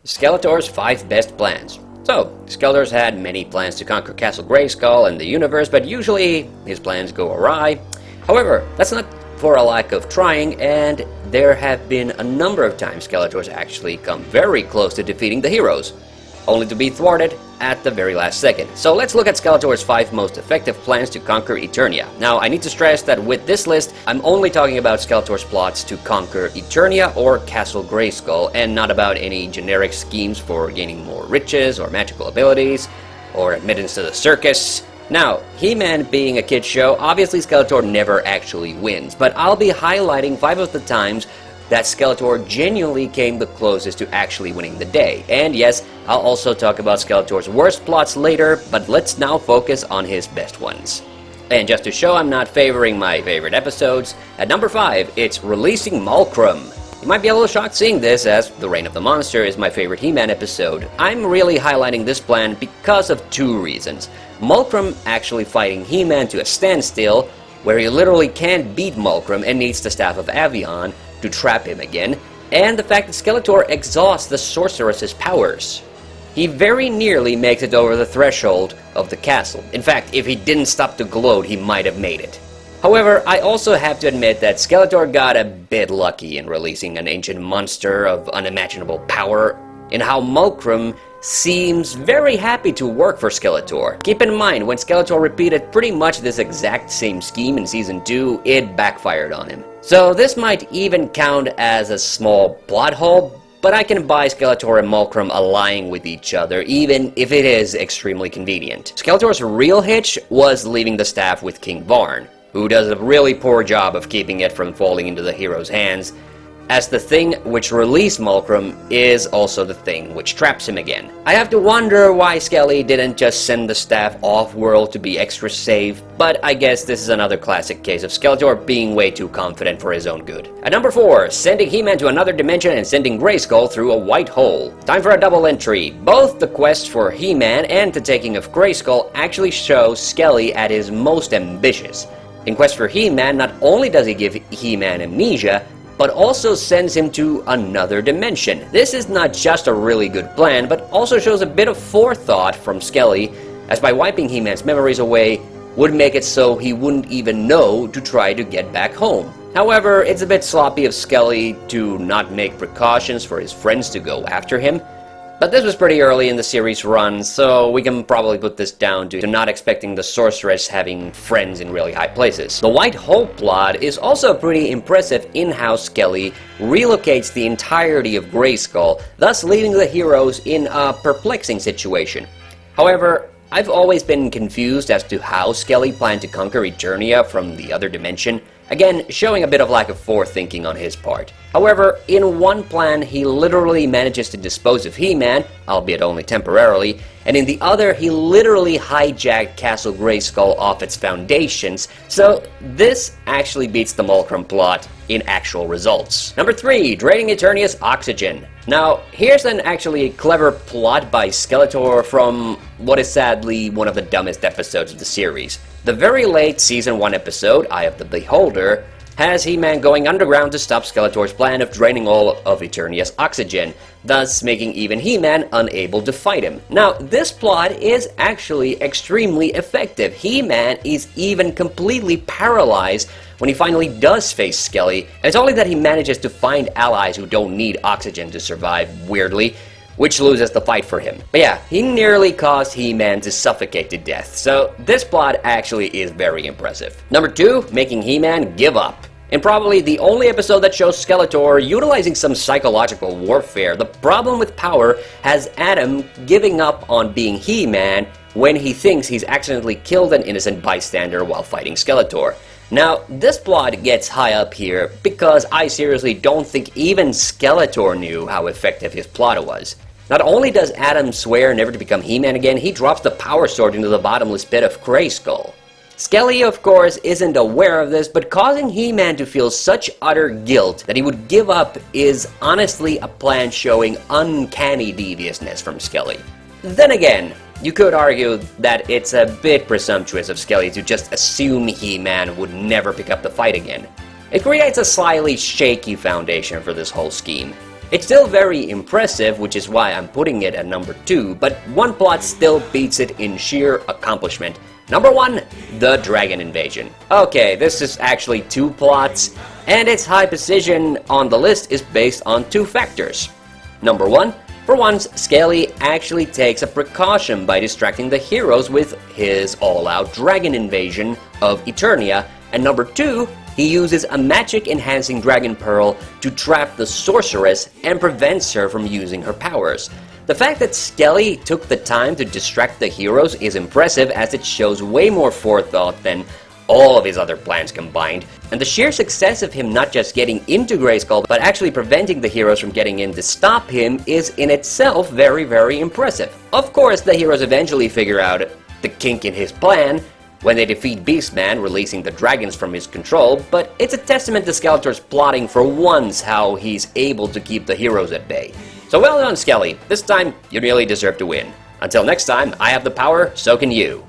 Skeletor's 5 best plans. So, Skeletor's had many plans to conquer Castle Grayskull and the universe, but usually his plans go awry. However, that's not for a lack of trying, and there have been a number of times Skeletor's actually come very close to defeating the heroes, only to be thwarted at the very last second. So let's look at Skeletor's 5 most effective plans to conquer Eternia. Now, I need to stress that with this list, I'm only talking about Skeletor's plots to conquer Eternia or Castle Grayskull, and not about any generic schemes for gaining more riches or magical abilities, or admittance to the circus. Now, He-Man being a kid's show, obviously Skeletor never actually wins, but I'll be highlighting 5 of the times that Skeletor genuinely came the closest to actually winning the day. And yes, I'll also talk about Skeletor's worst plots later, but let's now focus on his best ones. And just to show I'm not favoring my favorite episodes, at number 5, it's Releasing Malcolm. You might be a little shocked seeing this, as The Reign of the Monster is my favorite He-Man episode. I'm really highlighting this plan because of 2 reasons. Malcolm actually fighting He-Man to a standstill, where he literally can't beat Malcolm and needs the Staff of Avion to trap him again, and the fact that Skeletor exhausts the sorceress's powers. He very nearly makes it over the threshold of the castle. In fact, if he didn't stop to gloat, he might have made it. However, I also have to admit that Skeletor got a bit lucky in releasing an ancient monster of unimaginable power, in how Malcolm seems very happy to work for Skeletor. Keep in mind, when Skeletor repeated pretty much this exact same scheme in Season 2, it backfired on him. So this might even count as a small plot hole, but I can buy Skeletor and Malcolm allying with each other, even if it is extremely convenient. Skeletor's real hitch was leaving the staff with King Varn, who does a really poor job of keeping it from falling into the hero's hands, as the thing which released Malcolm is also the thing which traps him again. I have to wonder why Skelly didn't just send the staff off-world to be extra safe, but I guess this is another classic case of Skeletor being way too confident for his own good. At number 4, sending He-Man to another dimension and sending Grayskull through a white hole. Time for a double entry. Both the quest for He-Man and the taking of Grayskull actually show Skelly at his most ambitious. In Quest for He-Man, not only does he give He-Man amnesia, but also sends him to another dimension. This is not just a really good plan, but also shows a bit of forethought from Skelly, as by wiping He-Man's memories away would make it so he wouldn't even know to try to get back home. However, it's a bit sloppy of Skelly to not make precautions for his friends to go after him. But this was pretty early in the series run, so we can probably put this down to not expecting the sorceress having friends in really high places. The white hole plot is also pretty impressive in how Skelly relocates the entirety of Grayskull, thus leaving the heroes in a perplexing situation. However, I've always been confused as to how Skelly planned to conquer Eternia from the other dimension, again showing a bit of lack of forethinking on his part. However, in one plan he literally manages to dispose of He-Man, albeit only temporarily, and in the other he literally hijacked Castle Grayskull off its foundations, so this actually beats the Malcolm plot in actual results. Number 3, draining Eternia's oxygen. Now, here's an actually clever plot by Skeletor from what is sadly one of the dumbest episodes of the series. The very late Season 1 episode, Eye of the Beholder, has He-Man going underground to stop Skeletor's plan of draining all of Eternia's oxygen, thus making even He-Man unable to fight him. Now, this plot is actually extremely effective. He-Man is even completely paralyzed when he finally does face Skelly, and it's only that he manages to find allies who don't need oxygen to survive, weirdly, which loses the fight for him. But yeah, he nearly caused He-Man to suffocate to death, so this plot actually is very impressive. Number 2, making He-Man give up. In probably the only episode that shows Skeletor utilizing some psychological warfare, the problem with power has Adam giving up on being He-Man when he thinks he's accidentally killed an innocent bystander while fighting Skeletor. Now, this plot gets high up here because I seriously don't think even Skeletor knew how effective his plot was. Not only does Adam swear never to become He-Man again, he drops the power sword into the bottomless pit of Grayskull. Skelly, of course, isn't aware of this, but causing He-Man to feel such utter guilt that he would give up is honestly a plan showing uncanny deviousness from Skelly. Then again, you could argue that it's a bit presumptuous of Skelly to just assume He-Man would never pick up the fight again. It creates a slightly shaky foundation for this whole scheme. It's still very impressive, which is why I'm putting it at number 2, but one plot still beats it in sheer accomplishment. Number 1, the Dragon Invasion. Okay, this is actually 2 plots, and its high position on the list is based on 2 factors. Number 1, for once, Skelly actually takes a precaution by distracting the heroes with his all-out dragon invasion of Eternia, and number 2, he uses a magic-enhancing dragon pearl to trap the sorceress and prevents her from using her powers. The fact that Skelly took the time to distract the heroes is impressive, as it shows way more forethought than all of his other plans combined, and the sheer success of him not just getting into Grayskull, but actually preventing the heroes from getting in to stop him is in itself very, very impressive. Of course, the heroes eventually figure out the kink in his plan when they defeat Beastman, releasing the dragons from his control, but it's a testament to Skeletor's plotting for once how he's able to keep the heroes at bay. So well done, Skelly. This time, you really deserve to win. Until next time, I have the power, so can you.